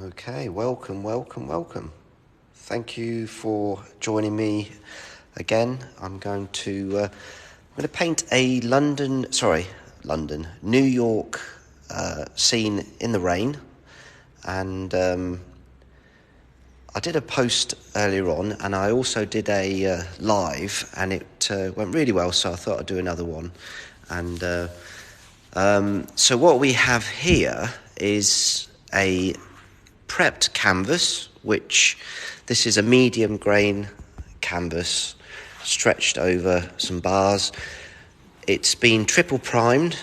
Okay, welcome. Thank you for joining me again. I'm going to paint a New York scene in the rain, and I did a post earlier on, and I also did a live, and it went really well. So I thought I'd do another one, and so what we have here is a prepped canvas, which this is a medium grain canvas stretched over some bars. It's been triple primed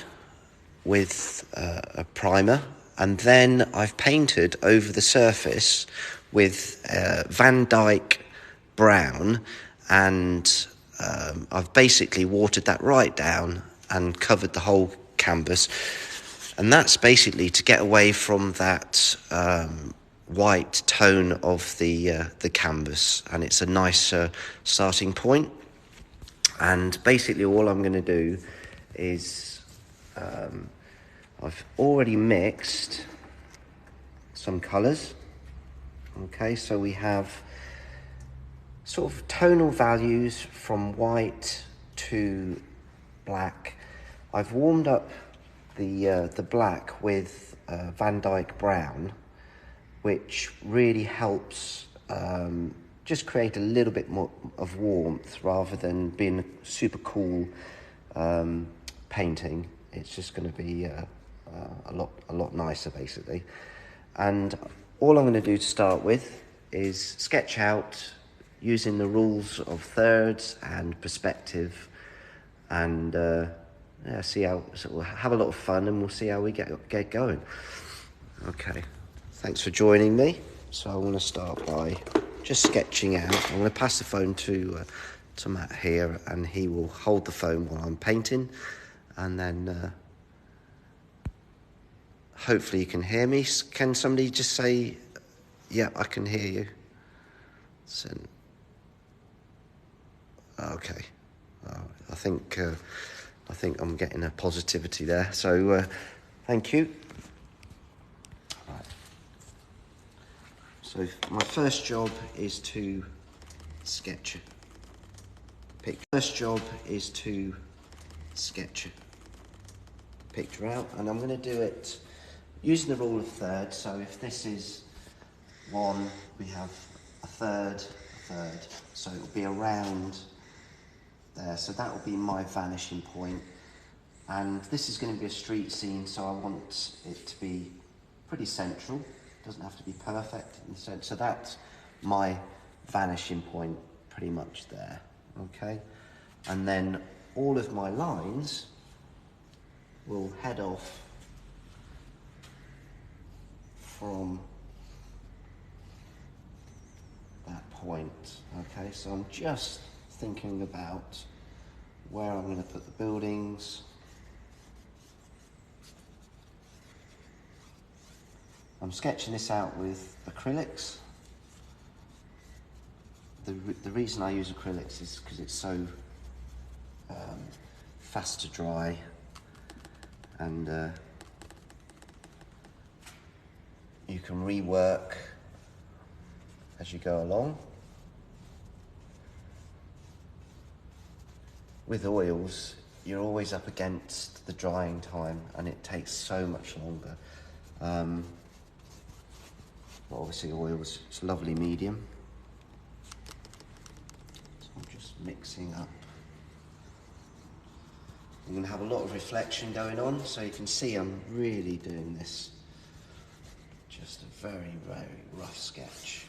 with a primer, and then I've painted over the surface with Van Dyke brown, and I've basically watered that right down and covered the whole canvas. And that's basically to get away from that white tone of the canvas, and it's a nice starting point. And basically all I'm going to do is I've already mixed some colours. Okay, so we have sort of tonal values from white to black. I've warmed up the black with Van Dyke brown, which really helps just create a little bit more of warmth rather than being super cool painting. It's just going to be a lot nicer, basically. And all I'm going to do to start with is sketch out using the rules of thirds and perspective, and see how. So we'll have a lot of fun, and we'll see how we get going. Okay, thanks for joining me. So I want to start by just sketching out. I'm going to pass the phone to Matt here, and he will hold the phone while I'm painting, and then hopefully you can hear me. Can somebody just say, "Yeah, I can hear you"? So, okay. I think I'm getting a positivity there. So thank you. Right. So my first job is to sketch a picture. First job is to sketch a picture out, and I'm going to do it using the rule of thirds. So if this is 1, we have a third. So it'll be around there. So that will be my vanishing point. And this is going to be a street scene, so I want it to be pretty central. It doesn't have to be perfect in the sense. So that's my vanishing point pretty much there. Okay? And then all of my lines will head off from that point. Okay, so I'm just thinking about where I'm going to put the buildings. I'm sketching this out with acrylics. The reason I use acrylics is because it's so fast to dry, and you can rework as you go along. With oils, you're always up against the drying time, and it takes so much longer. Well, obviously oils, it's a lovely medium. So I'm just mixing up. I'm going to have a lot of reflection going on, so you can see I'm really doing this. Just a very, very rough sketch.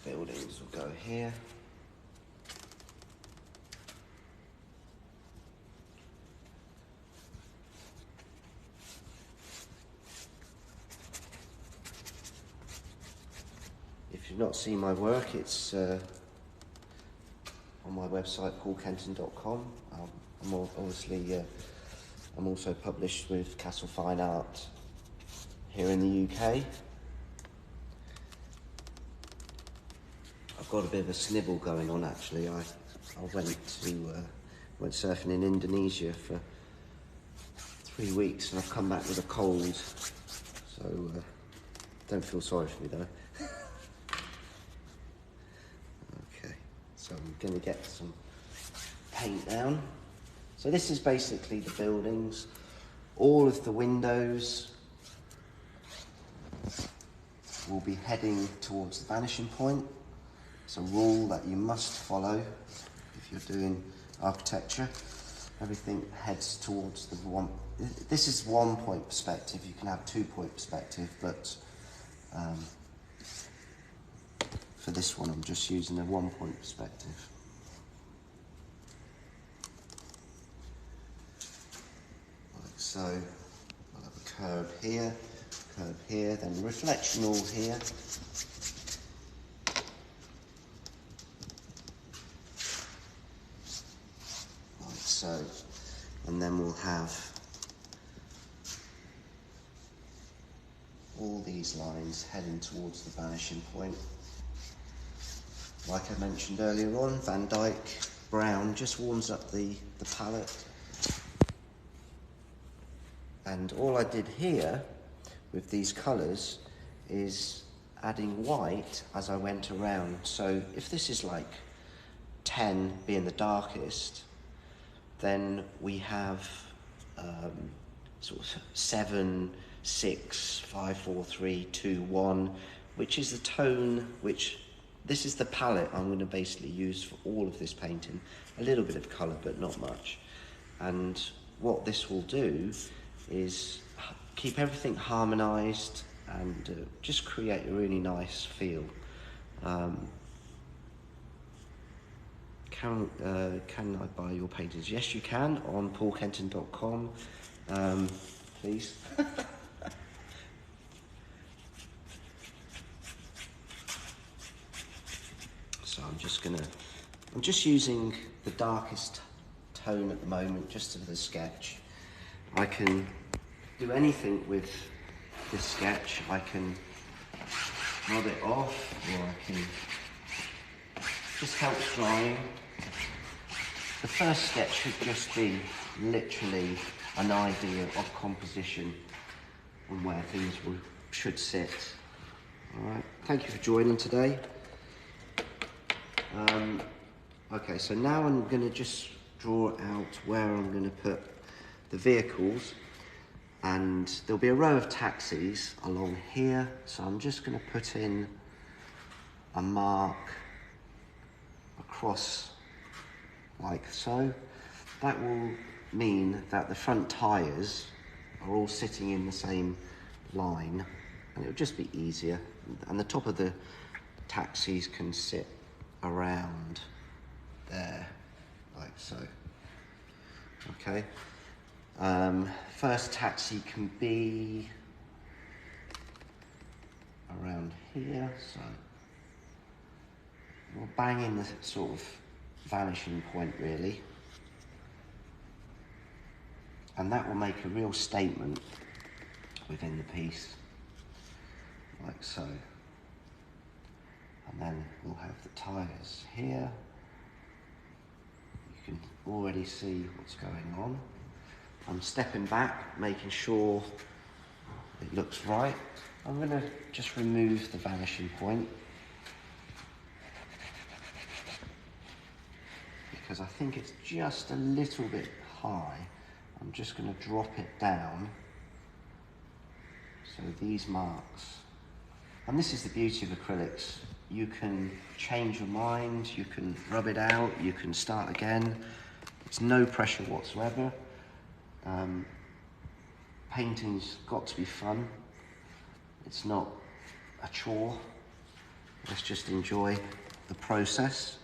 Buildings will go here. If you've not seen my work, it's on my website, paulkenton.com. I'm also published with Castle Fine Art here in the UK. I've got a bit of a snivel going on actually. I went surfing in Indonesia for 3 weeks and I've come back with a cold. So don't feel sorry for me though. Okay, so I'm gonna get some paint down. So this is basically the buildings. All of the windows will be heading towards the vanishing point. It's a rule that you must follow if you're doing architecture. Everything heads towards the one. This is 1 point perspective. You can have 2 point perspective, but for this one I'm just using a 1 point perspective. Like so, I'll have a curve here, then reflection all here. Like so, and then we'll have all these lines heading towards the vanishing point. Like I mentioned earlier on, Van Dyke brown just warms up the palette. And all I did here with these colours is adding white as I went around. So if this is like 10 being the darkest, then we have sort of 7, 6, 5, 4, 3, 2, 1, which is the tone which, this is the palette I'm going to basically use for all of this painting. A little bit of colour, but not much. And what this will do is keep everything harmonised and just create a really nice feel. Can I buy your paintings? Yes, you can on paulkenton.com. Please. So I'm just using the darkest tone at the moment, just for the sketch. I can do anything with this sketch. I can rub it off, or I can just help drying. The first sketch should just be literally an idea of composition and where things should sit. All right, thank you for joining today. Okay, so now I'm going to just draw out where I'm going to put the vehicles, and there'll be a row of taxis along here, so I'm just going to put in a mark across like so. That will mean that the front tyres are all sitting in the same line, and it'll just be easier, and the top of the taxis can sit around there like so. Okay, first taxi can be around here, so we'll bang in the sort of vanishing point really, and that will make a real statement within the piece like so. And then we'll have the tyres here. You can already see what's going on. I'm stepping back, making sure it looks right. I'm going to just remove the vanishing point, because I think it's just a little bit high. I'm just going to drop it down. So these marks, and this is the beauty of acrylics. You can change your mind, you can rub it out, you can start again. It's no pressure whatsoever. Painting's got to be fun. It's not a chore. Let's just enjoy the process.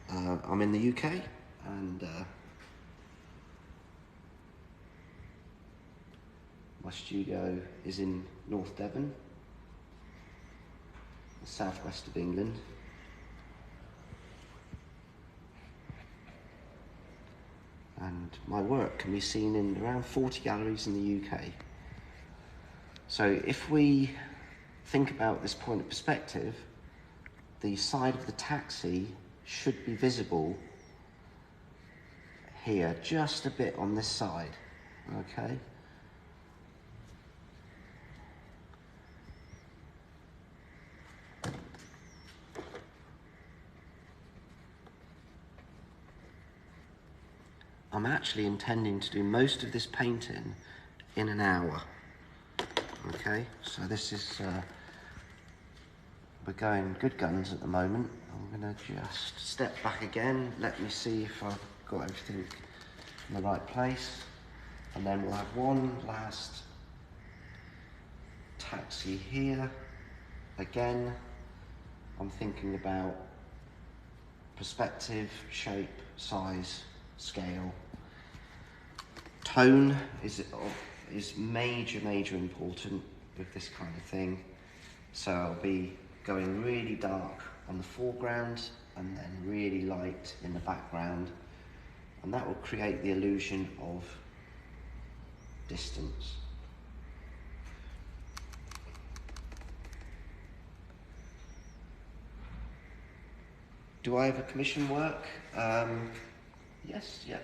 I'm in the UK, and my studio is in North Devon, the southwest of England. And my work can be seen in around 40 galleries in the UK. So if we think about this point of perspective, the side of the taxi should be visible here, just a bit on this side, okay? I'm actually intending to do most of this painting in an hour, okay? So this is, we're going good guns at the moment. I'm gonna just step back again, let me see if I've got everything in the right place, and then we'll have one last taxi here. Again, I'm thinking about perspective, shape, size, scale. Tone is major important with this kind of thing. So I'll be going really dark on the foreground and then really light in the background, and that will create the illusion of distance. Do I ever commission work? Yes, yeah.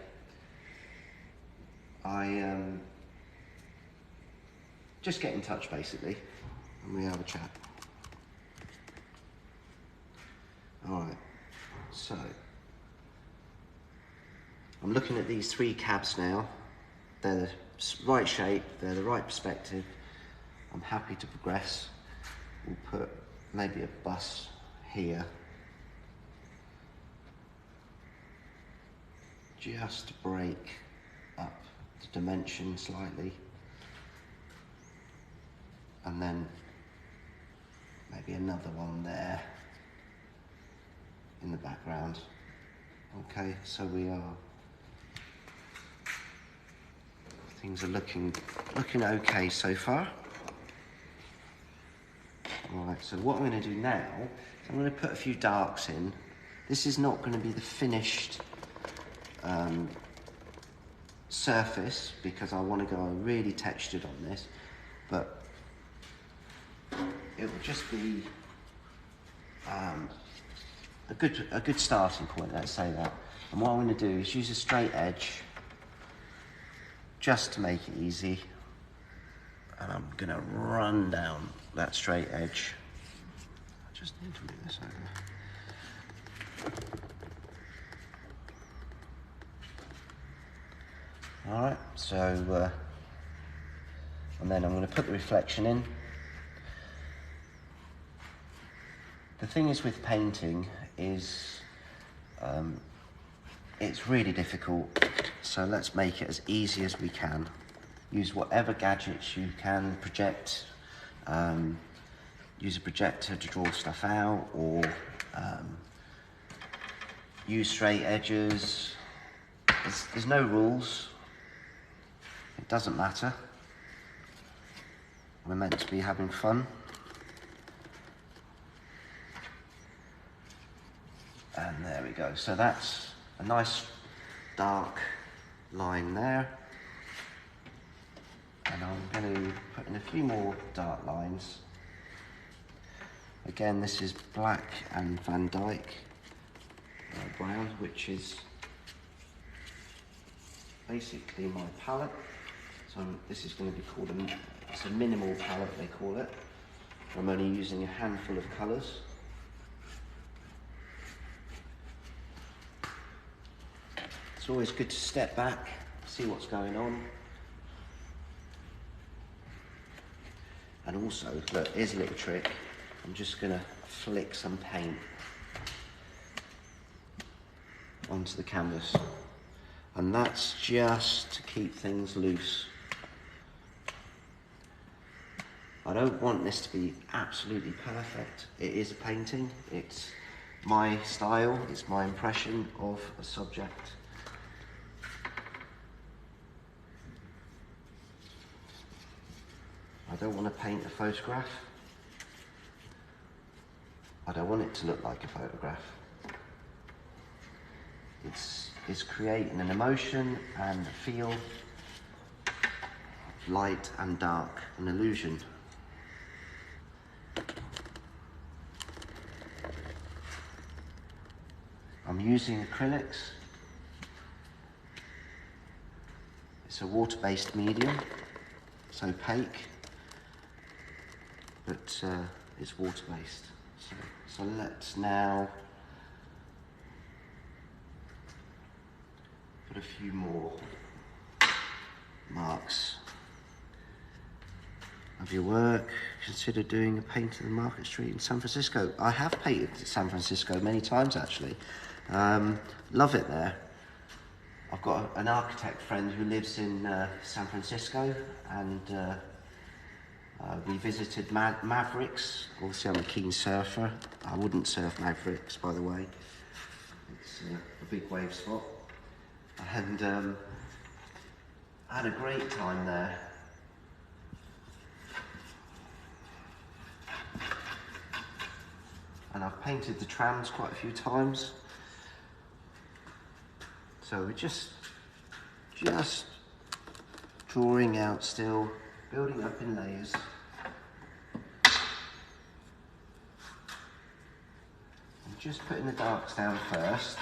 Just get in touch basically, and we have a chat. All right, so I'm looking at these 3 cabs now. They're the right shape, they're the right perspective. I'm happy to progress. We'll put maybe a bus here, just to break up the dimension slightly, and then maybe another one there in the background. Okay, so things are looking okay so far. All right, so what I'm going to do now is I'm going to put a few darks in. This is not going to be the finished surface, because I want to go really textured on this, but it will just be a good starting point, let's say that. And what I'm going to do is use a straight edge just to make it easy, and I'm going to run down that straight edge. I just need to move this over. All right, so and then I'm going to put the reflection in. The thing is with painting is it's really difficult, so let's make it as easy as we can. Use whatever gadgets you can, project, use a projector to draw stuff out, or use straight edges. There's no rules, it doesn't matter. We're meant to be having fun. And there we go. So that's a nice dark line there. And I'm going to put in a few more dark lines. Again, this is black and Van Dyke brown, which is basically my palette. So this is going to be called it's a minimal palette, they call it. I'm only using a handful of colours. It's always good to step back, see what's going on. And also, look, here's a little trick. I'm just going to flick some paint onto the canvas. And that's just to keep things loose. I don't want this to be absolutely perfect. It is a painting. It's my style. It's my impression of a subject. I don't want to paint a photograph. I don't want it to look like a photograph. It's creating an emotion and a feel, light and dark, an illusion. I'm using acrylics. It's a water-based medium. It's opaque, but it's water-based. So let's now put a few more marks of your work. Consider doing a paint of the Market Street in San Francisco. I have painted San Francisco many times actually. Love it there. I've got an architect friend who lives in San Francisco, and we visited Mavericks. Obviously I'm a keen surfer. I wouldn't surf Mavericks, by the way. It's a big wave spot. And I had a great time there. And I've painted the trams quite a few times. So we're just drawing out still, building up in layers. I'm just putting the darks down first.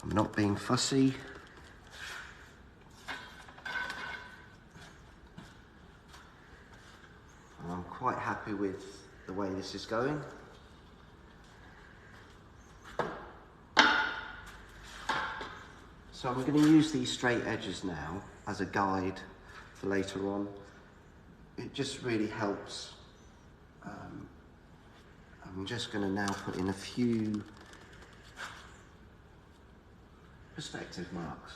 I'm not being fussy. And I'm quite happy with the way this is going. So I'm going to use these straight edges now as a guide for later on. It just really helps. I'm just going to now put in a few perspective marks.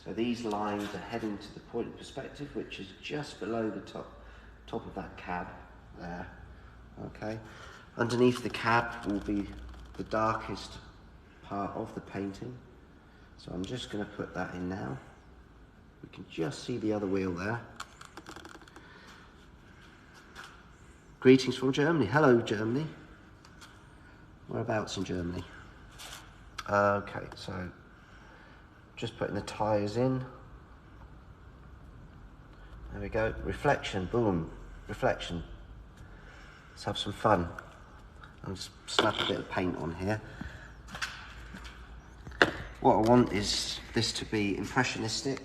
So these lines are heading to the point of perspective, which is just below the top of that cab there. Okay. Underneath the cab will be the darkest part of the painting. So I'm just going to put that in now. We can just see the other wheel there. Greetings from Germany. Hello, Germany. Whereabouts in Germany? Okay, so just putting the tyres in. There we go. Reflection, boom. Reflection. Let's have some fun. I'll just slap a bit of paint on here. What I want is this to be impressionistic.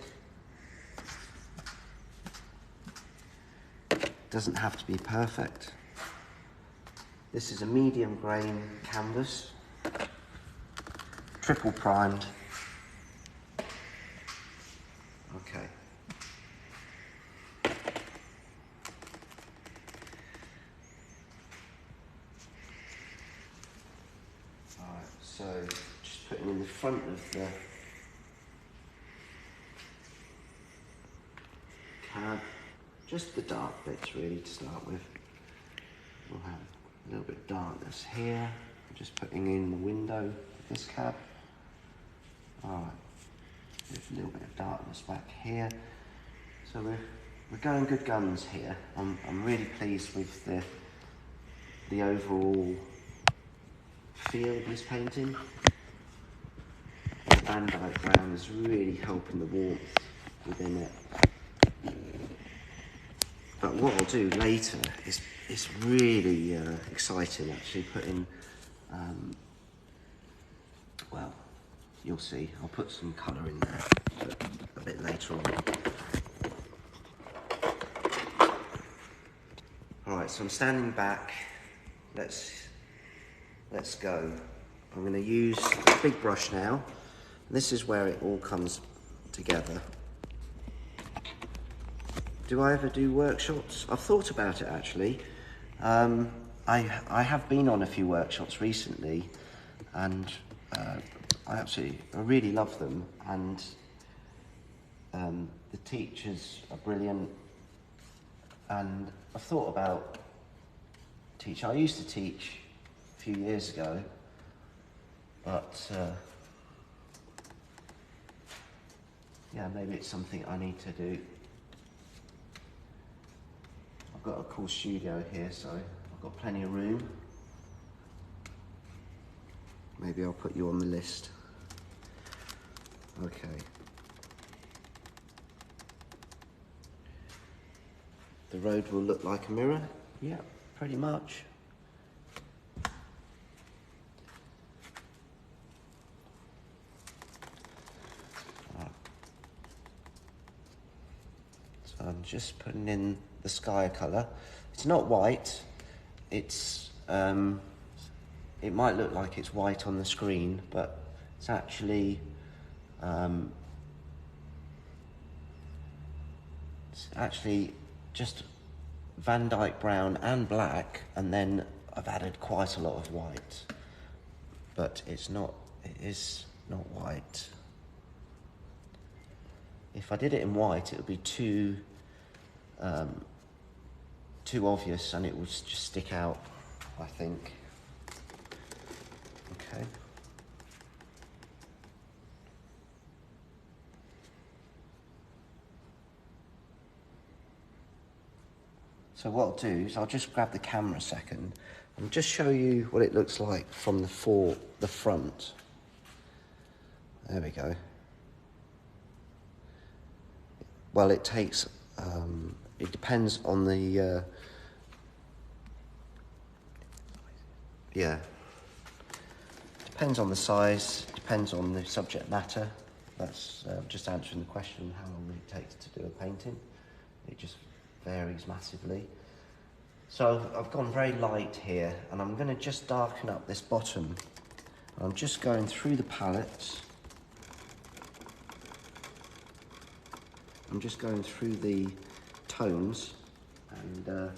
Doesn't have to be perfect. This is a medium grain canvas, triple primed. Okay. Alright, so just putting in the front of the cab, just the dark bits really to start with. We'll have a little bit of darkness here. I'm just putting in the window of this cab. Alright, there's a little bit of darkness back here. So we're going good guns here. I'm really pleased with the overall feel of this painting. The Van Dyke brown is really helping the warmth within it. But what I'll do later is really exciting, actually putting, well, you'll see, I'll put some colour in there a bit later on. Alright, so I'm standing back, let's go. I'm going to use a big brush now. This is where it all comes together. Do I ever do workshops? I've thought about it actually. I have been on a few workshops recently, and I really love them, and the teachers are brilliant, and I've thought about teaching. I used to teach a few years ago, but yeah, maybe it's something I need to do. I've got a cool studio here, so I've got plenty of room. Maybe I'll put you on the list. Okay. The road will look like a mirror. Yeah, pretty much. So I'm just putting in the sky colour. It's not white, it's it might look like it's white on the screen, but it's actually just Van Dyke brown and black, and then I've added quite a lot of white, but it is not white. If I did it in white, it would be too obvious, and it would just stick out, I think. Okay. So what I'll do is I'll just grab the camera a second and just show you what it looks like from the front. There we go. Well, it takes, it depends on the, depends on the size, depends on the subject matter. That's just answering the question, how long it takes to do a painting. It just varies massively. So I've gone very light here, and I'm going to just darken up this bottom. I'm just going through the palettes. I'm just going through the tones, and there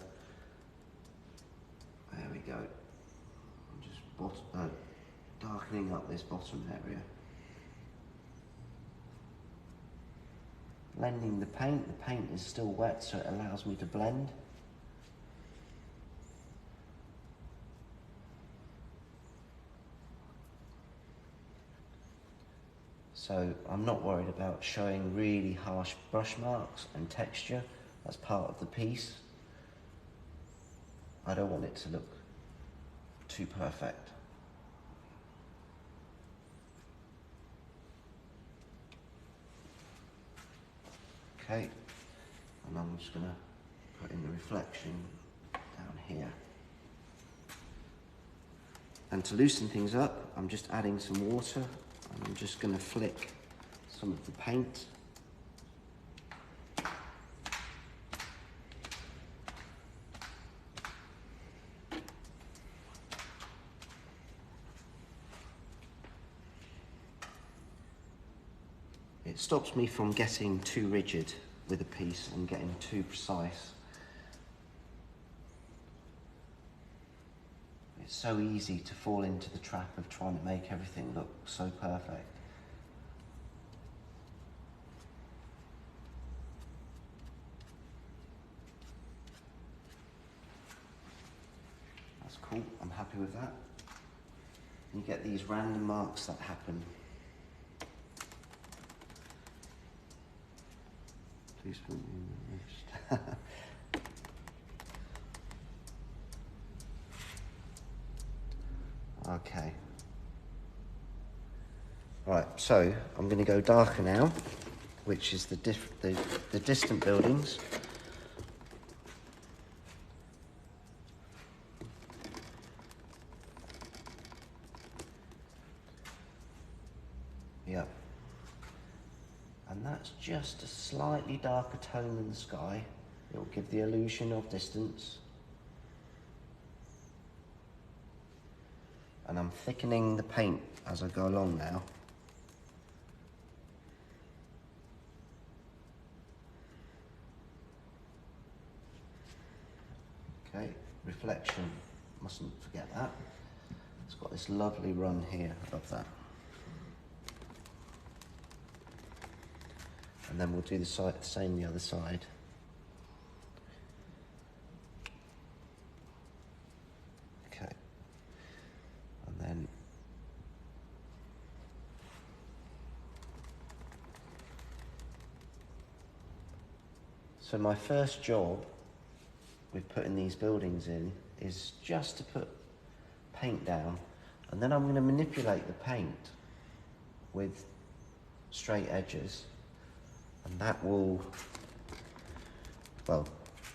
we go. I'm just darkening up this bottom area. Blending the paint. The paint is still wet, so it allows me to blend. So I'm not worried about showing really harsh brush marks and texture. That's part of the piece. I don't want it to look too perfect. Okay, and I'm just going to put in the reflection down here. And to loosen things up, I'm just adding some water, and I'm just going to flick some of the paint. It stops me from getting too rigid with a piece and getting too precise. It's so easy to fall into the trap of trying to make everything look so perfect. That's cool, I'm happy with that. You get these random marks that happen. Please put me in the list. Okay. Right, so I'm going to go darker now, which is the distant buildings. Yep. And that's just a slightly darker tone than the sky. It will give the illusion of distance. And I'm thickening the paint as I go along now. Okay, reflection, mustn't forget that. It's got this lovely run here, I love that. And then we'll do the same the other side. Okay. And then so my first job with putting these buildings in is just to put paint down, and then I'm going to manipulate the paint with straight edges. And that will, well,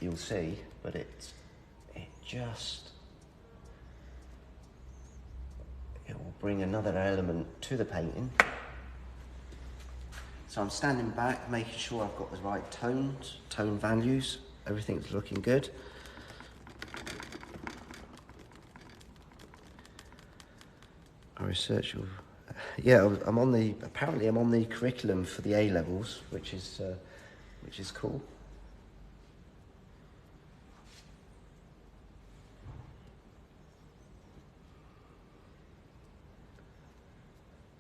you'll see, but it just, it will bring another element to the painting. So I'm standing back, making sure I've got the right tone values, everything's looking good. I research, yeah, apparently I'm on the curriculum for the A levels, which is cool.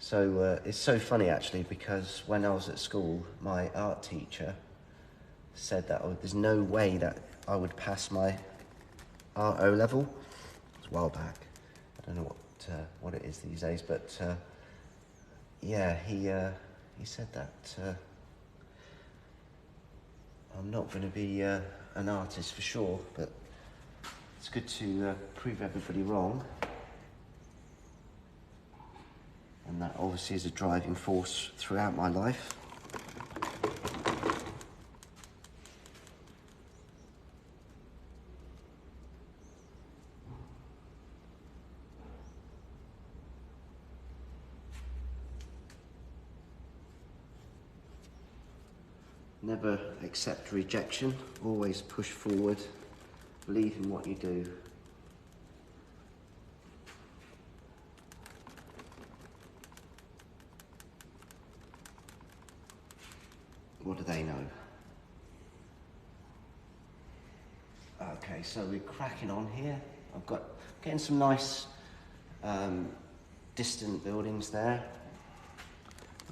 So it's so funny actually, because when I was at school, my art teacher said that there's no way that I would pass my art O level. It was a while back. I don't know what it is these days, but yeah, he said that I'm not going to be an artist for sure, but it's good to prove everybody wrong. And that obviously is a driving force throughout my life. Never accept rejection, always push forward, believe in what you do. What do they know? Okay, so we're cracking on here. Getting some nice distant buildings there.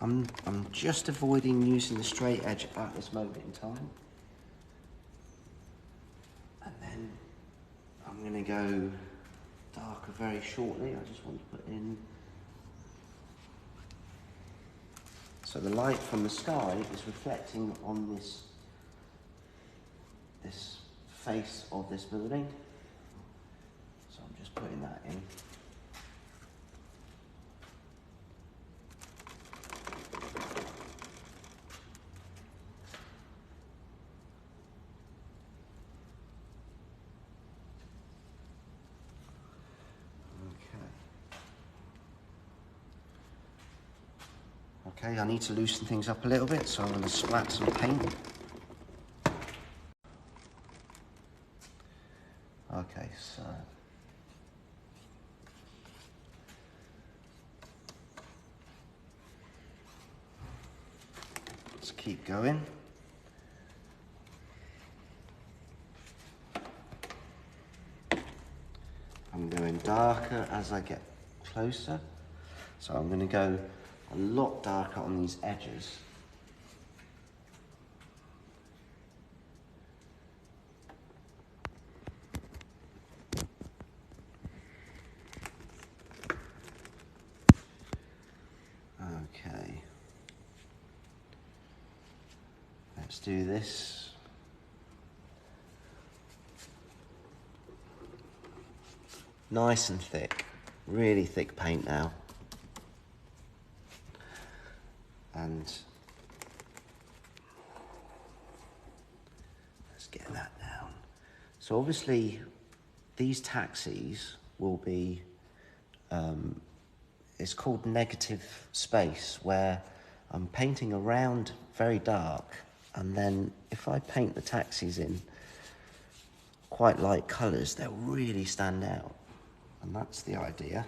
I'm just avoiding using the straight edge at this moment in time. And then I'm going to go darker very shortly. I just want to put in. So the light from the sky is reflecting on this face of this building. So I'm just putting that in. Okay, I need to loosen things up a little bit, so I'm going to splat some paint. Okay, so let's keep going. I'm going darker as I get closer, so I'm going to go a lot darker on these edges. Okay, let's do this. Nice and thick, really thick paint now. And let's get that down. So obviously these taxis will be, it's called negative space, where I'm painting around very dark, and then if I paint the taxis in quite light colours, they'll really stand out. And that's the idea.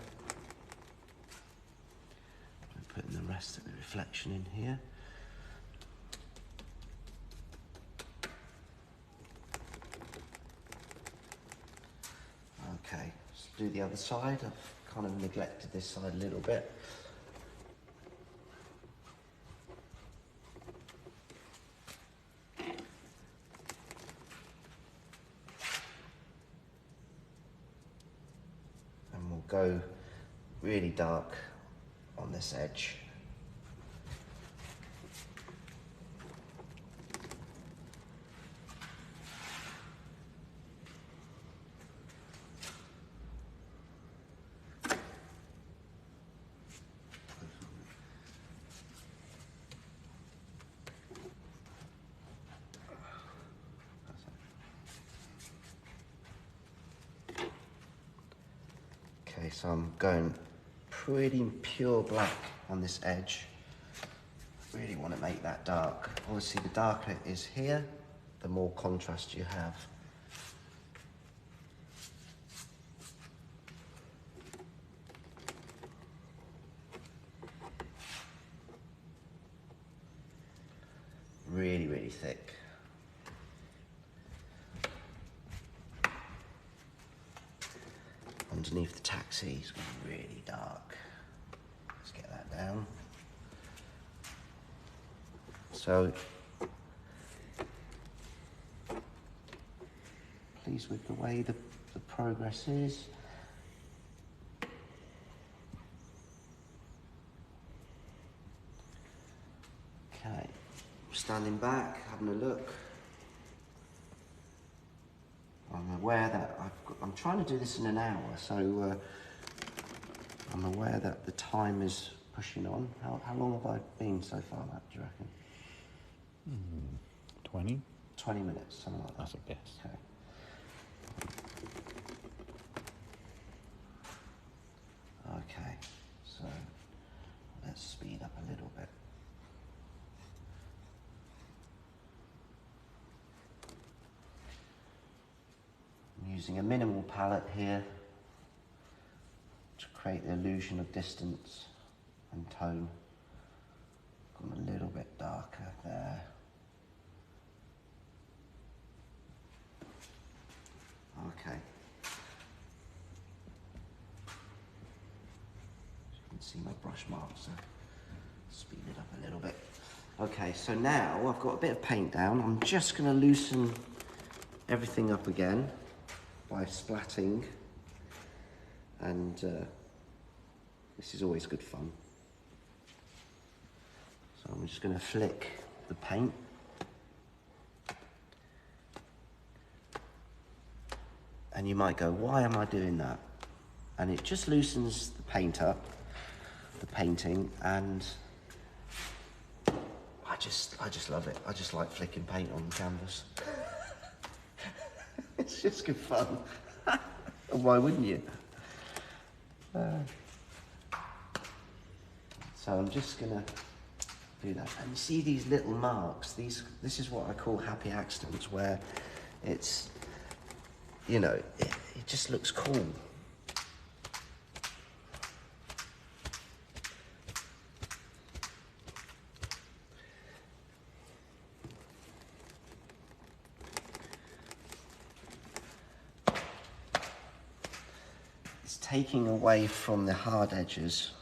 I'm putting the rest of the reflection in here. Okay, let's do the other side. I've kind of neglected this side a little bit. And we'll go really dark on this edge. Okay, so I'm going pretty pure black on this edge. Really want to make that dark. Obviously the darker it is here, the more contrast you have. Really, really thick. Underneath the taxi is going to be really dark. Let's get that down. So, pleased with the way the progress is. Okay, standing back, having a look. I'm aware that I'm trying to do this in an hour, so I'm aware that the time is pushing on. How long have I been so far, Matt, do you reckon? 20? 20 minutes, something like that. That's a guess. Okay. Okay, so let's speed up a little bit. I'm using a minimal palette here to create the illusion of distance and tone. Gone a little bit darker there. Okay. You can see my brush marks, so speed it up a little bit. Okay, so now I've got a bit of paint down. I'm just going to loosen everything up again by splatting, and this is always good fun. So I'm just going to flick the paint. And you might go, why am I doing that? And it just loosens the paint up, the painting, and I just love it. I just like flicking paint on the canvas. It's just good fun. Why wouldn't you? So I'm just gonna do that. And you see these little marks, this is what I call happy accidents, where it's, you know, it just looks cool. It's taking away from the hard edges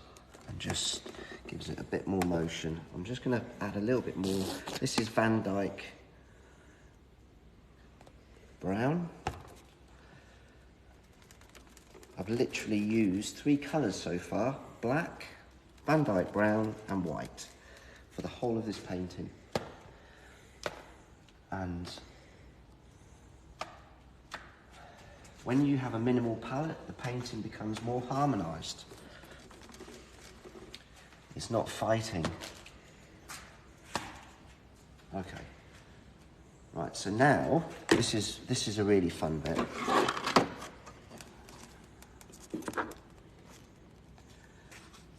and just gives it a bit more motion. I'm just going to add a little bit more. This is Van Dyke brown. I've literally used 3 colours so far: black, Van Dyke brown and white for the whole of this painting. And when you have a minimal palette, the painting becomes more harmonised. It's not fighting. Okay. Right, so now this is a really fun bit.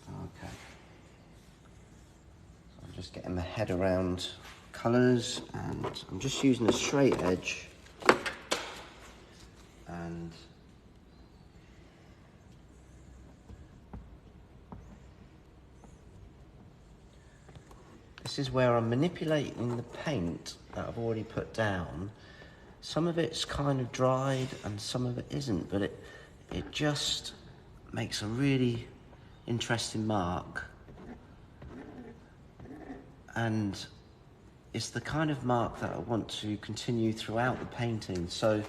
Okay. So I'm just getting my head around colours, and I'm just using a straight edge. And this is where I'm manipulating the paint that I've already put down. Some of it's kind of dried and some of it isn't, but it just makes a really interesting mark. And it's the kind of mark that I want to continue throughout the painting. So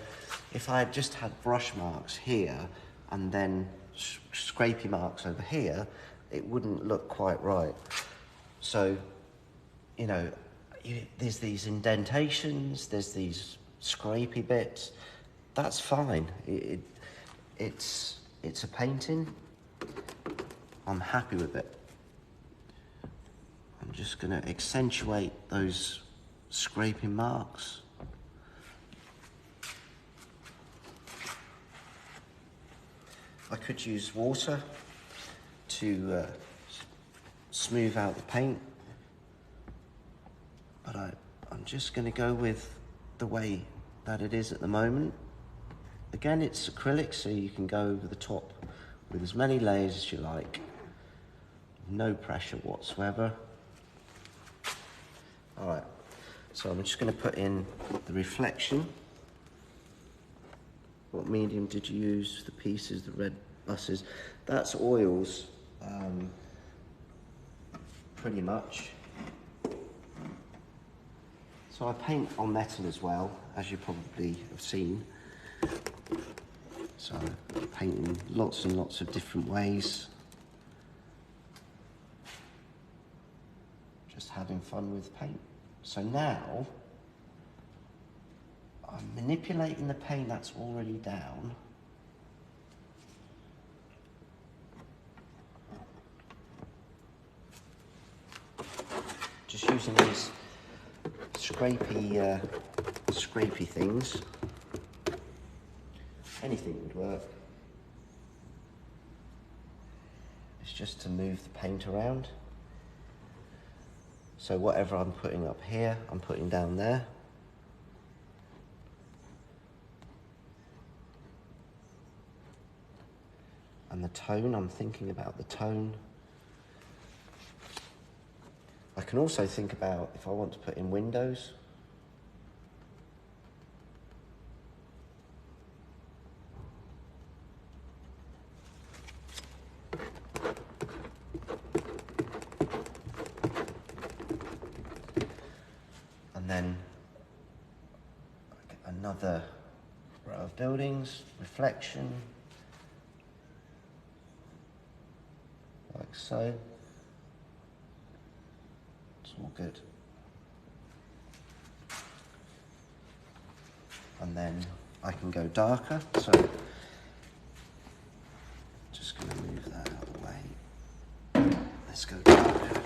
if I had just had brush marks here and then scrapey marks over here, it wouldn't look quite right. So, you know, there's these indentations, there's these scrapey bits. That's fine. It's a painting. I'm happy with it. I'm just going to accentuate those scraping marks. I could use water to smooth out the paint, but I'm just going to go with the way that it is at the moment. Again, it's acrylic, so you can go over the top with as many layers as you like. No pressure whatsoever. All right, so I'm just going to put in the reflection. What medium did you use for the pieces, the red buses? That's oils, pretty much. So I paint on metal as well, as you probably have seen. So I paint in lots and lots of different ways. Just having fun with paint. So now, I'm manipulating the paint that's already down. Just using these scrapey things. Anything would work. It's just to move the paint around. So whatever I'm putting up here, I'm putting down there. And the tone, I'm thinking about the tone. I can also think about if I want to put in windows. And then another row of buildings, reflection, like so. It's all good. And then I can go darker, so just going to move that out of the way. Let's go darker.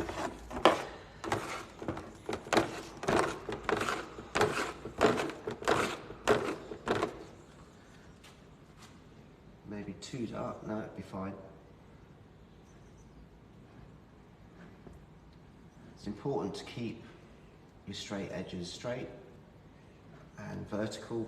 Maybe too dark, no, it'd be fine. It's important to keep your straight edges straight and vertical.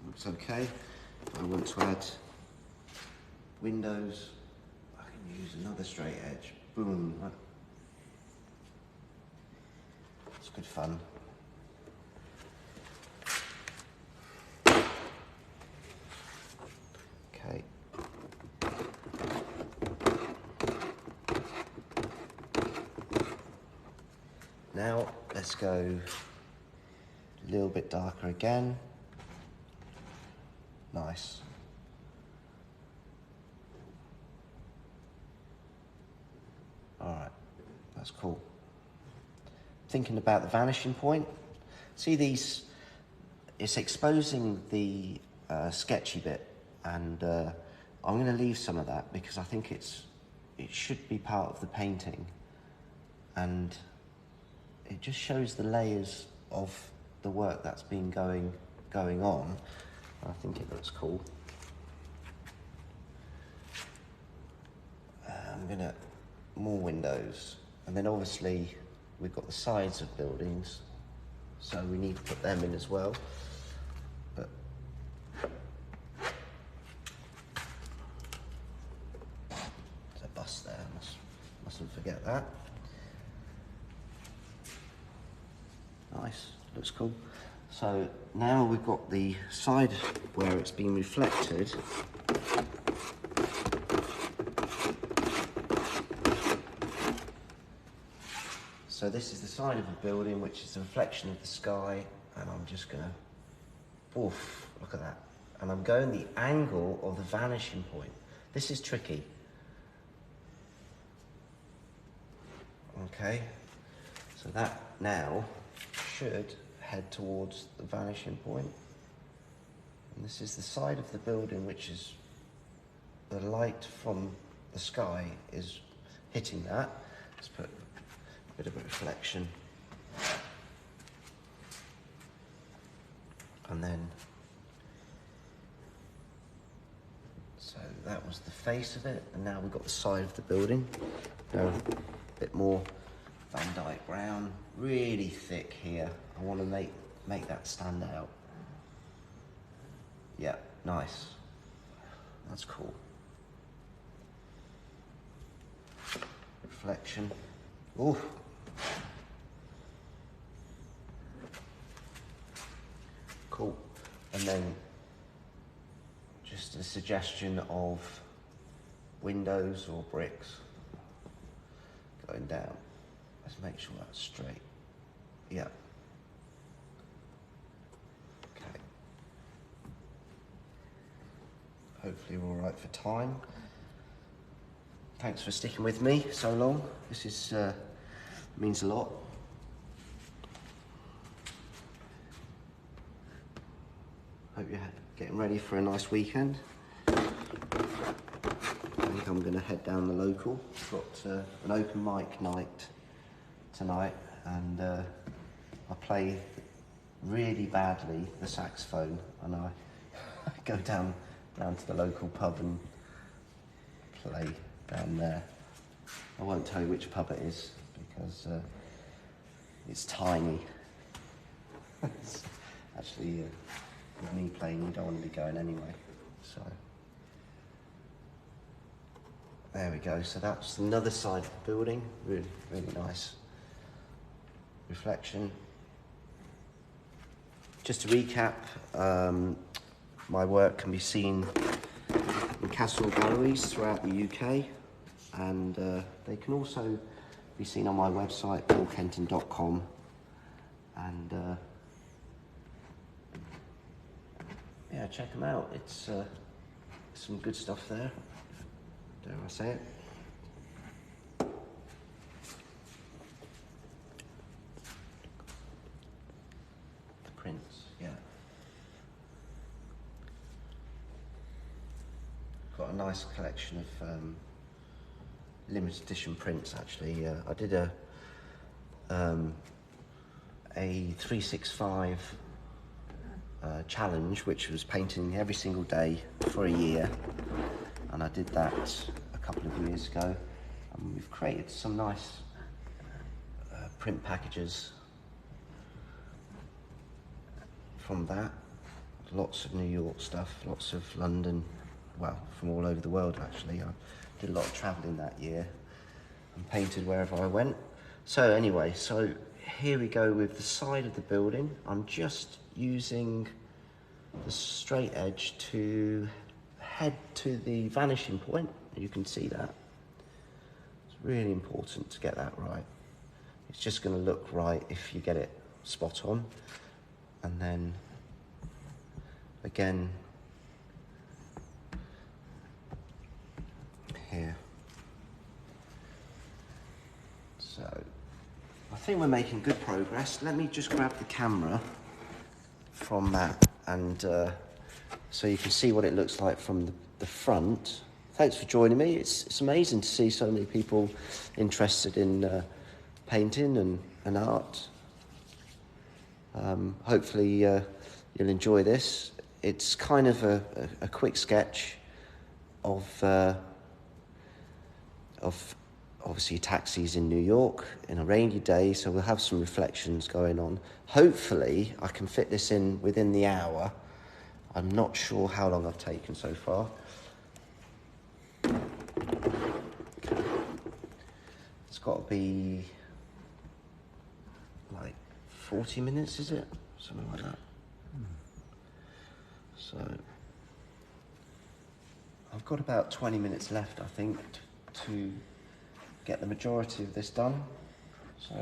Looks okay. If I want to add windows, I can use another straight edge. Boom. It's good fun. Okay. Now let's go a little bit darker again. Nice. All right, that's cool. Thinking about the vanishing point. See these, it's exposing the sketchy bit, and I'm going to leave some of that because I think it should be part of the painting, and it just shows the layers of the work that's been going on. I think it looks cool. I'm gonna more windows, and then obviously we've got the sides of buildings, so we need to put them in as well. But there's a bus there. Mustn't forget that. Nice, looks cool. So now we've got the side where it's been reflected. So this is the side of the building, which is a reflection of the sky, and I'm just gonna, oof, look at that. And I'm going the angle of the vanishing point. This is tricky. Okay, so that now should head towards the vanishing point. And this is the side of the building, which is the light from the sky is hitting that. Let's put a bit of a reflection. And then, so that was the face of it, and now we've got the side of the building. Go a bit more Van Dyke brown, really thick here. I want to make that stand out. Yeah, nice. That's cool. Reflection. Ooh. Cool. And then just a suggestion of windows or bricks going down. Let's make sure that's straight. Yeah. Okay. Hopefully we're all right for time. Thanks for sticking with me so long. This is means a lot. Hope you're getting ready for a nice weekend. I think I'm going to head down the local. I've got an open mic night tonight, and I play really badly the saxophone, and I go down to the local pub and play down there. I won't tell you which pub it is because it's tiny. It's actually, with me playing, you don't want to be going anyway. So there we go. So that's another side of the building. Really, really nice. Reflection. Just to recap, my work can be seen in Castle galleries throughout the UK, and they can also be seen on my website, paulkenton.com, and yeah, check them out. It's some good stuff there, dare I say it. The prints, yeah. Got a nice collection of limited edition prints, actually. I did a 365 challenge, which was painting every single day for a year, and I did that a couple of years ago, and we've created some nice print packages from that. Lots of New York stuff, lots of London, well, from all over the world actually. I did a lot of travelling that year and painted wherever I went. So anyway, so here we go with the side of the building. I'm just using the straight edge to head to the vanishing point. You can see that. It's really important to get that right. It's just going to look right if you get it spot on. And then again here. So I think we're making good progress. Let me just grab the camera from that, and so you can see what it looks like from the front. Thanks for joining me. It's amazing to see so many people interested in painting and art. Hopefully you'll enjoy this. It's kind of a quick sketch of obviously taxis in New York in a rainy day, so we'll have some reflections going on. Hopefully I can fit this in within the hour. I'm not sure how long I've taken so far. It's got to be like 40 minutes, is it? Something like that. So I've got about 20 minutes left, I think, to get the majority of this done. So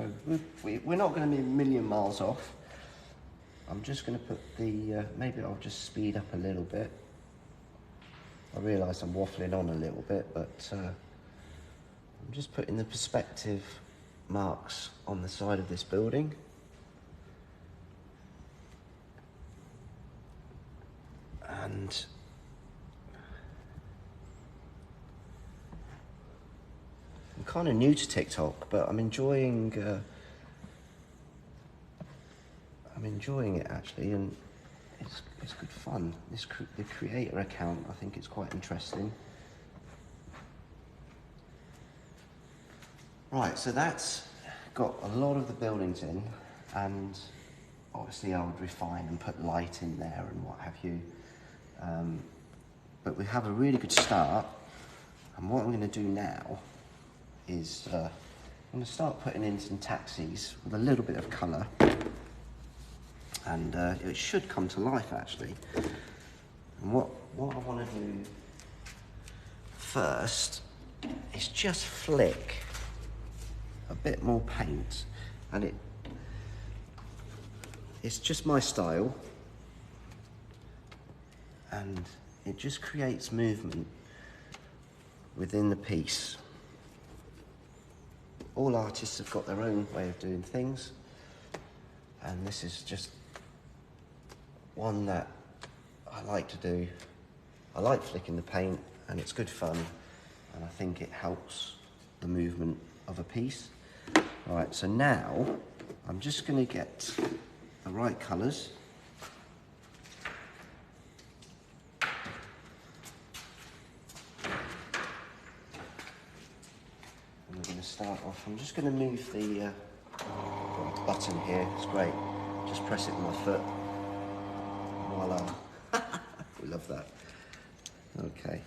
we're not going to be a million miles off. I'm just going to put the, maybe I'll just speed up a little bit. I realise I'm waffling on a little bit, but I'm just putting the perspective marks on the side of this building. And I'm kind of new to TikTok, but I'm enjoying it actually, and it's good fun. The creator account, I think it's quite interesting. Right, so that's got a lot of the buildings in, and obviously I would refine and put light in there and what have you. But we have a really good start, and what I'm going to do now is I'm going to start putting in some taxis with a little bit of colour, and it should come to life actually. And what I want to do first is just flick a bit more paint, and it's just my style, and it just creates movement within the piece. All artists have got their own way of doing things, and this is just one that I like to do. I like flicking the paint, and it's good fun, and I think it helps the movement of a piece. All right, so now I'm just going to get the right colours. And we're going to start off, I'm just going to move the button here, it's great. Just press it with my foot. Voila. We love that. Okay.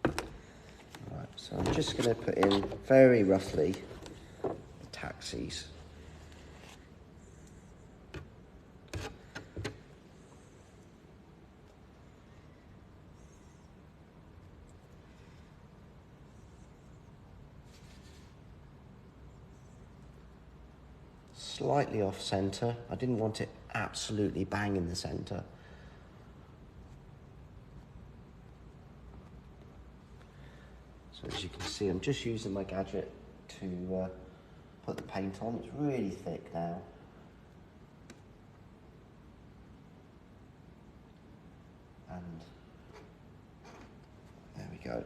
Right, so I'm just going to put in very roughly the taxis. Slightly off centre. I didn't want it absolutely bang in the centre. So as you can see, I'm just using my gadget to put the paint on. It's really thick now. And there we go.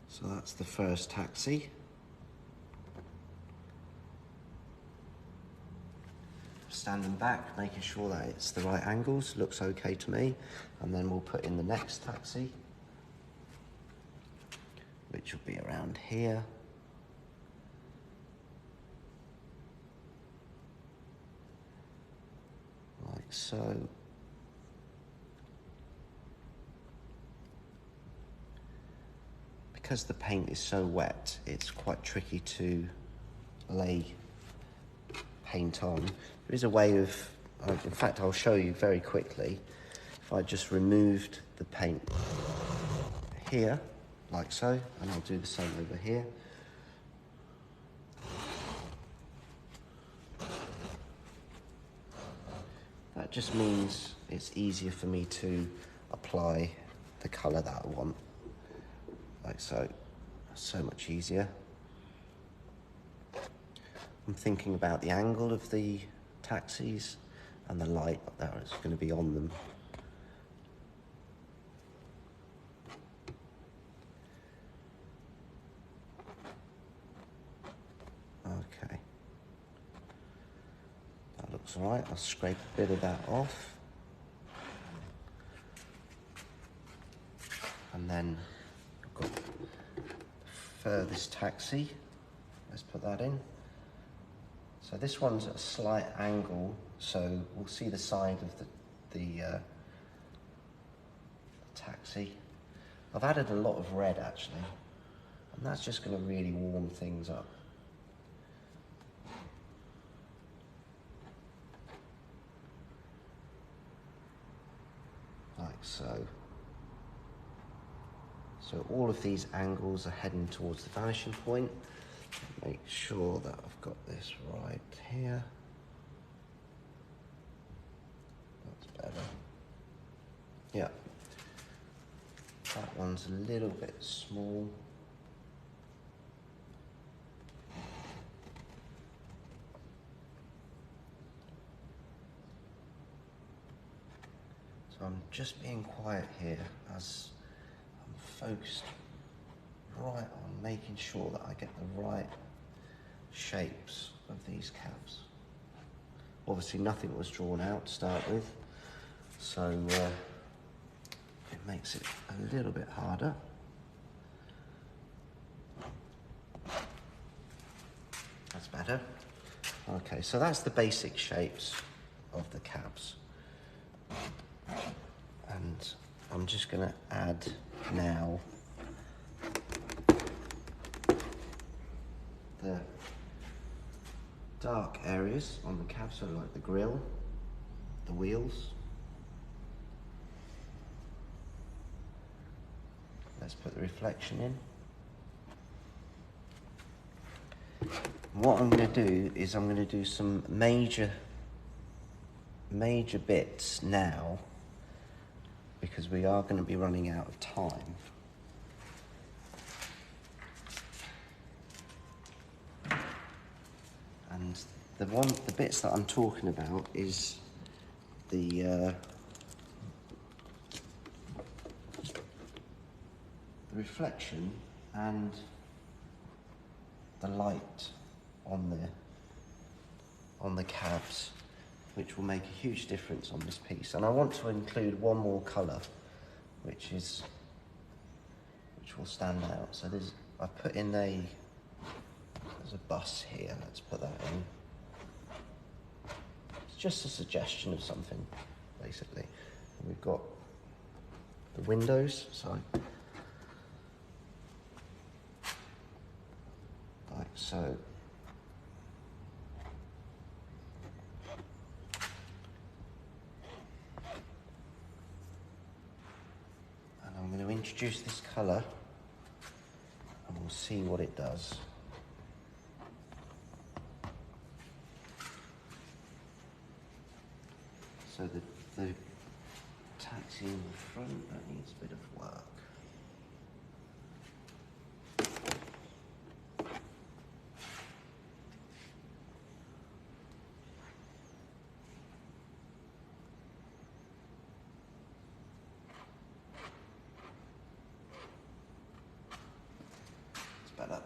So that's the first taxi. Standing back, making sure that it's the right angles, looks okay to me. And then we'll put in the next taxi, which will be around here. Like so. Because the paint is so wet, it's quite tricky to lay paint on. There is a way of, in fact, I'll show you very quickly. If I just removed the paint here, like so, and I'll do the same over here. That just means it's easier for me to apply the colour that I want. Like so, so much easier. I'm thinking about the angle of the taxis and the light that is going to be on them. Okay. That looks all right. I'll scrape a bit of that off. And then I've got the furthest taxi. Let's put that in. So this one's at a slight angle, so we'll see the side of the taxi. I've added a lot of red actually, and that's just going to really warm things up. Like so. So all of these angles are heading towards the vanishing point. Make sure that I've got this right here. That's better. Yeah. That one's a little bit small. So I'm just being quiet here as I'm focused right on making sure that I get the right shapes of these cabs. Obviously nothing was drawn out to start with, so it makes it a little bit harder. That's better. Okay, so that's the basic shapes of the cabs. And I'm just going to add now the dark areas on the cab, so like the grille, the wheels. Let's put the reflection in. What I'm going to do is I'm going to do some major bits now, because we are going to be running out of time. And the bits that I'm talking about is the reflection and the light on the cabs, which will make a huge difference on this piece. And I want to include one more colour, which will stand out. So I put in there's a bus here. Let's put that in. It's just a suggestion of something, basically. And we've got the windows, so like so. And I'm going to introduce this colour and we'll see what it does. So the taxi in the front, that needs a bit of work. It's better.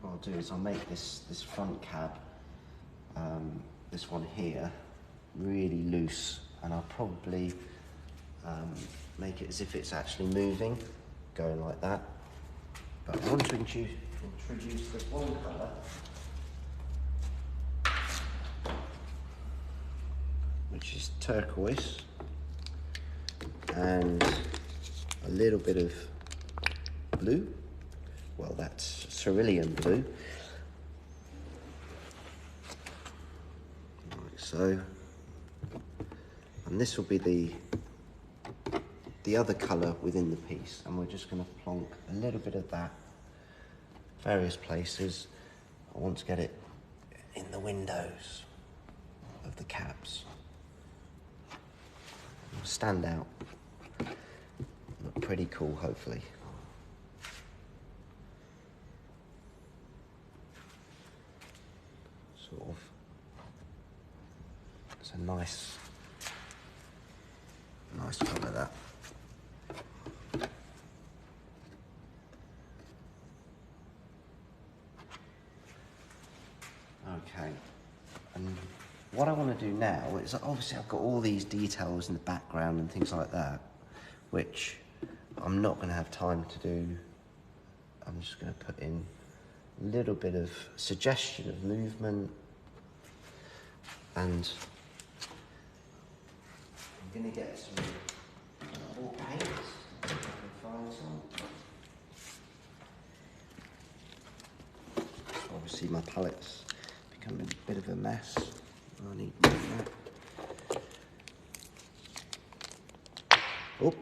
What I'll do is I'll make this front cab, this one here, really loose, and I'll probably make it as if it's actually moving, going like that. But I want to introduce this one colour, which is turquoise, and a little bit of blue. Well, that's cerulean blue. Like so. And this will be the other colour within the piece, and we're just going to plonk a little bit of that various places. I want to get it in the windows of the cabs. It'll stand out. Look pretty cool, hopefully. Sort of. It's a nice colour, that. Okay, and what I want to do now is, obviously I've got all these details in the background and things like that, which I'm not going to have time to do. I'm just going to put in a little bit of suggestion of movement, and I'm going to get some more paint if I can find some. Obviously my palette's become a bit of a mess. I need more of that. Oh,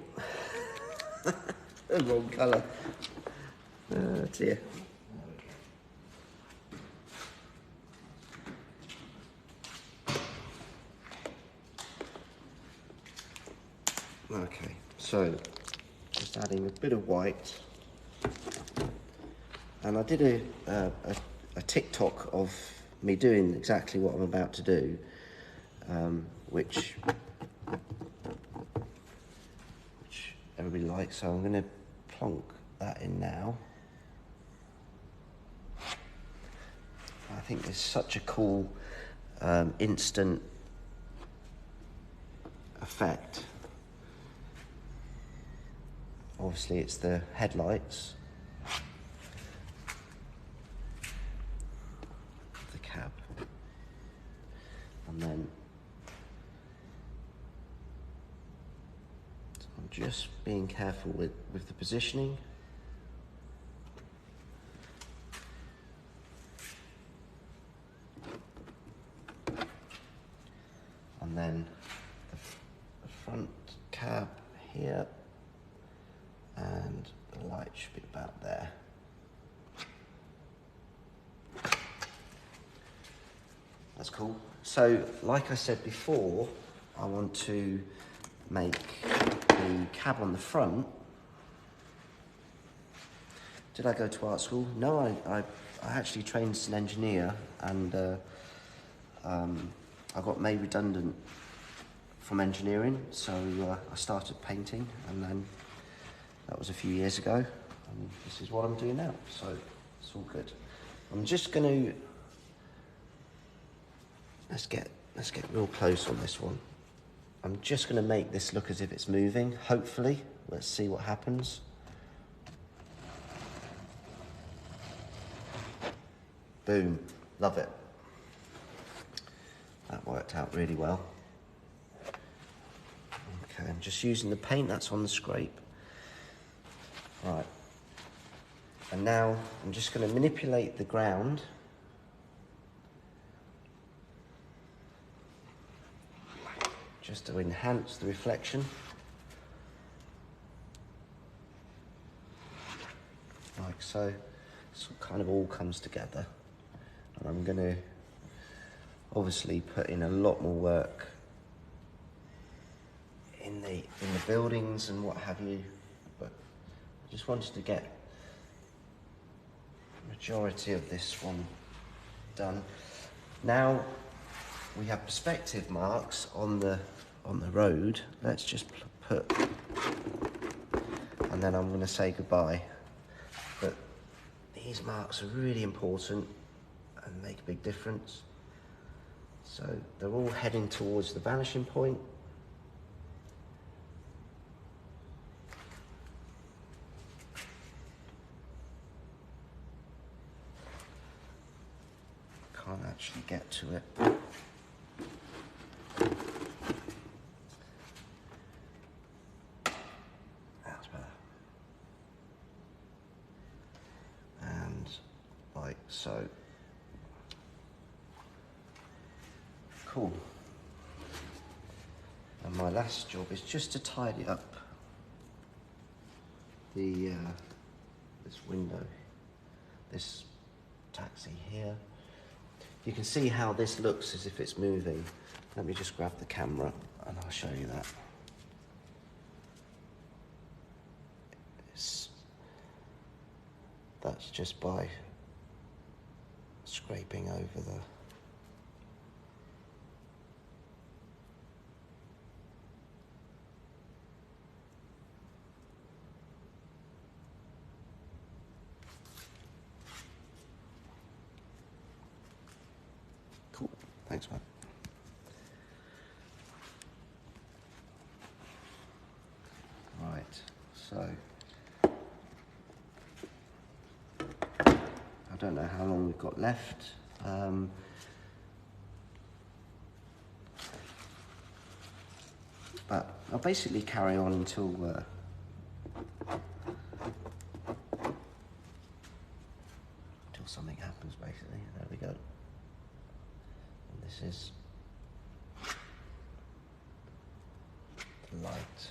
the wrong colour. Dear. Okay, so just adding a bit of white, and I did a TikTok of me doing exactly what I'm about to do, which everybody likes, so I'm going to plonk that in now. I think it's such a cool instant effect. Obviously it's the headlights, the cab, and then so I'm just being careful with the positioning. And then the front cab here, and the light should be about there. That's cool. So, like I said before, I want to make the cab on the front. Did I go to art school? No, I actually trained as an engineer, and I got made redundant from engineering, so I started painting, and then that was a few years ago, and this is what I'm doing now, so it's all good. I'm just going to, let's get real close on this one. I'm just going to make this look as if it's moving, hopefully. Let's see what happens. Boom, love it. That worked out really well. Okay, I'm just using the paint that's on the scrape. Right, and now I'm just going to manipulate the ground just to enhance the reflection. Like so. So it kind of all comes together. And I'm going to obviously put in a lot more work in the buildings and what have you, but I just wanted to get the majority of this one done. Now we have perspective marks on the road. Let's just put, and then I'm going to say goodbye. But these marks are really important and make a big difference. So they're all heading towards the vanishing point. Can't actually get to it. That's better. And like so. Cool. And my last job is just to tidy up the this window, this taxi here. You can see how this looks as if it's moving. Let me just grab the camera and I'll show you that. That's just by scraping over the cool. Thanks, man. Right, so I don't know how long we've got left. But I'll basically carry on until something happens, basically. There we go. And this is the light.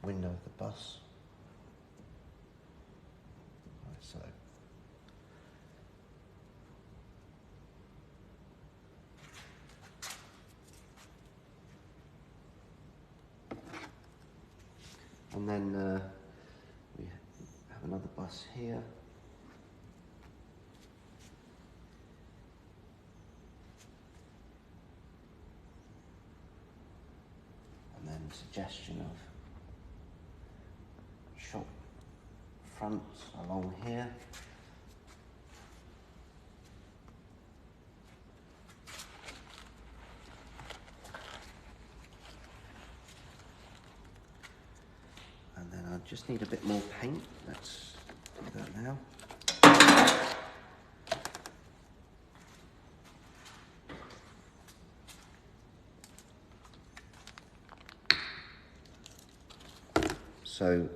window of the bus. Like so. And then we have another bus here. And then suggestion of shop fronts along here. And then I just need a bit more paint. Let's do that now. So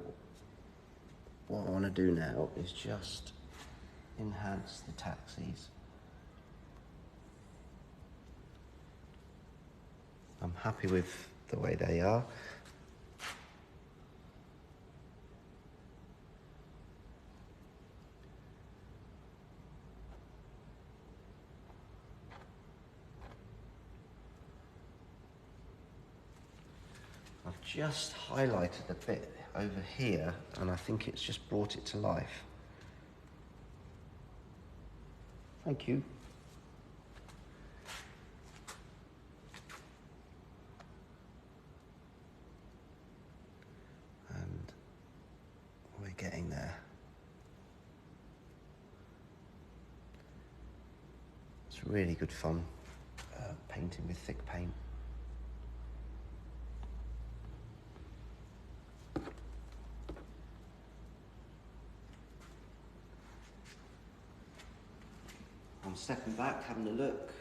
what I want to do now is just enhance the taxis. I'm happy with the way they are. I've just highlighted a bit over here, and I think it's just brought it to life. Thank you. And we're getting there. It's really good fun painting with thick paint. I'm stepping back, having a look.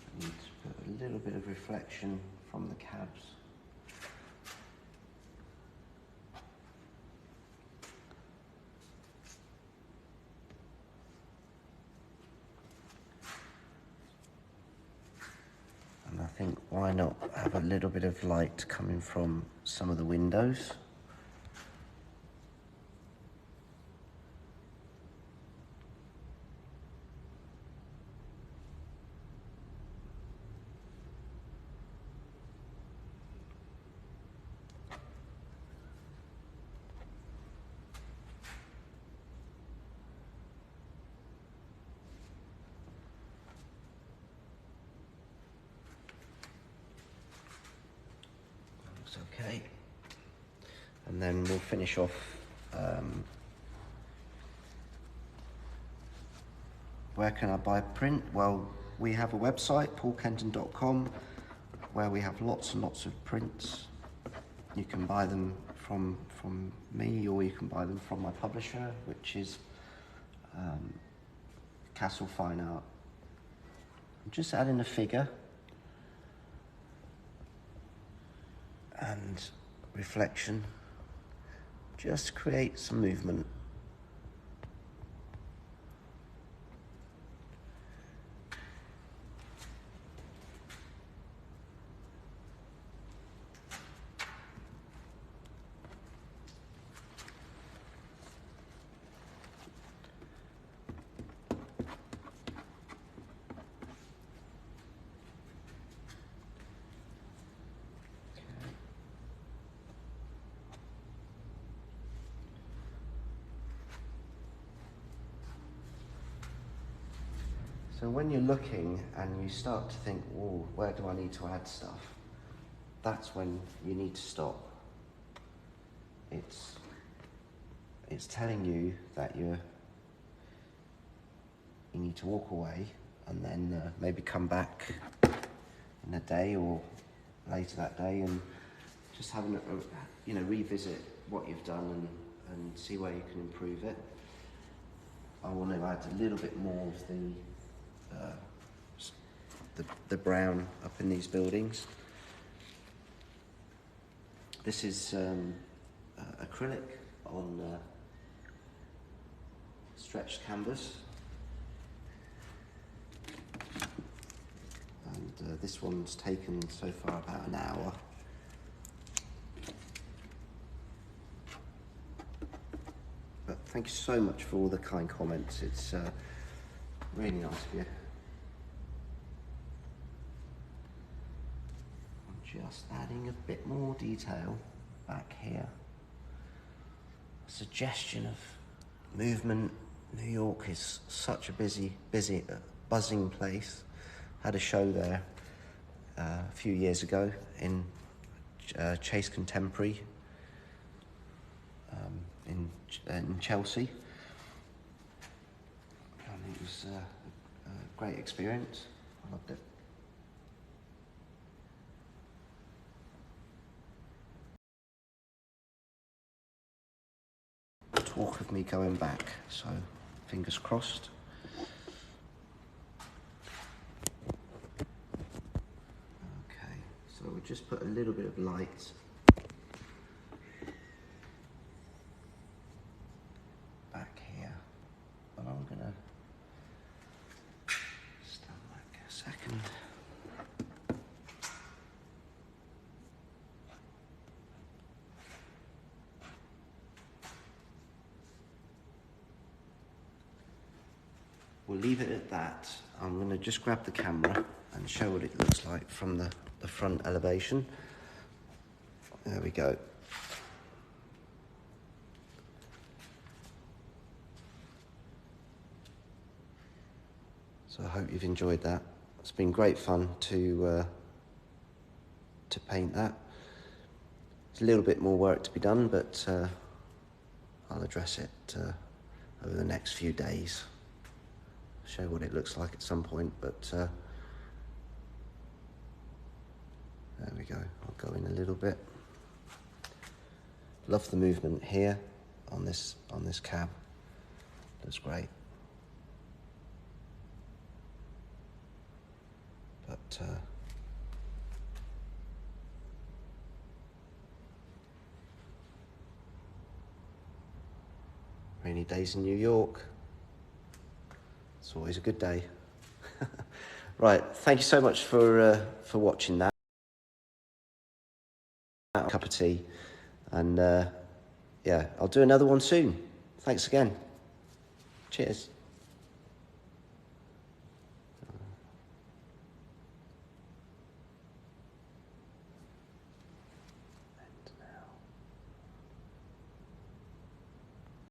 I need to put a little bit of reflection from the cabs. And I think, why not have a little bit of light coming from some of the windows? Okay, and then we'll finish off where can I buy print? Well, we have a website, paulkenton.com, where we have lots and lots of prints. You can buy them from me, or you can buy them from my publisher, which is Castle Fine Art. I'm just adding a figure and reflection, just create some movement. So when you're looking and you start to think, oh, where do I need to add stuff? That's when you need to stop. It's telling you that you need to walk away, and then maybe come back in a day or later that day and just having a revisit what you've done and see where you can improve it. I want to add a little bit more of the brown up in these buildings. This is acrylic on stretched canvas, and this one's taken so far about an hour. Thank you so much for all the kind comments. It's really nice of you. I'm just adding a bit more detail back here. A suggestion of movement. New York is such a busy, buzzing place. Had a show there a few years ago in Chase Contemporary in Chelsea. And it was a great experience. I loved it. Talk of me going back, so fingers crossed. Okay, so we'll just put a little bit of light back here, and I'm gonna stand back a second. We'll leave it at that. I'm going to just grab the camera and show what it looks like from the front elevation. There we go. So I hope you've enjoyed that. It's been great fun to paint that. There's a little bit more work to be done, but I'll address it over the next few days. Show what it looks like at some point, but there we go. I'll go in a little bit. Love the movement here on this cab. Looks great. But rainy days in New York. It's always a good day. Right, thank you so much for watching that. A cup of tea, and yeah, I'll do another one soon. Thanks again. Cheers.